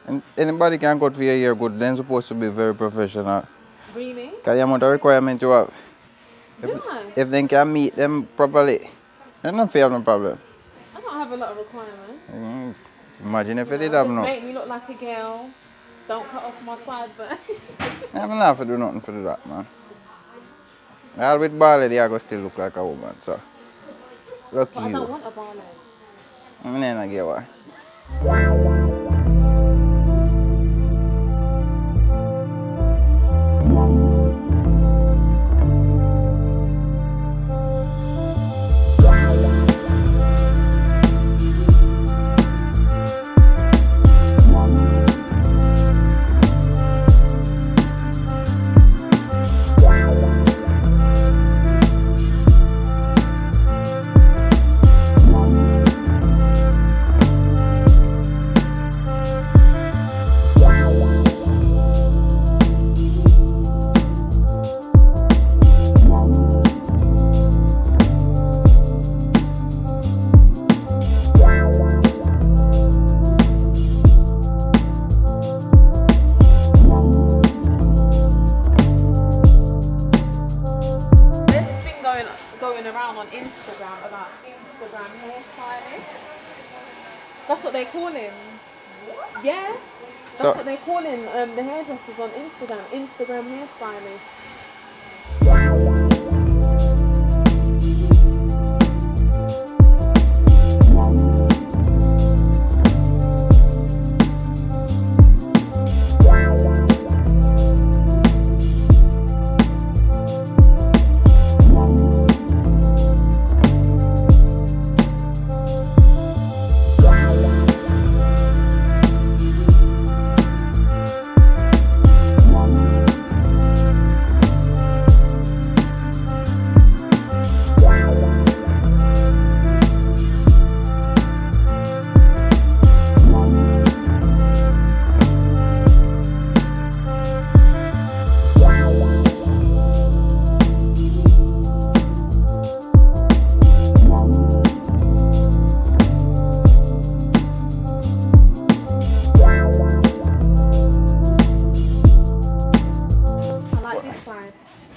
And anybody can cut for your hair good, they're supposed to be very professional. Really? Because the amount of requirement you have. Yeah. If they can meet them properly, they don't have no problem. I don't have a lot of requirements. Imagine if you did Just have enough. make me look like a girl. Don't cut off my sideburns. I'm not have to do nothing for that, man. All with bald head, I go still look like a woman, so. Lucky But I you. don't want a bald head. I mean, I get why. Going around on Instagram about Instagram hairstyling. That's what they call him. Yeah. That's what they call him. The hairdressers on Instagram. Instagram hairstylist.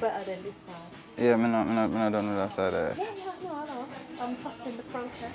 Better than this side. Yeah, I'm not done with that side of it. Yeah, no, I know. I'm trusting the process.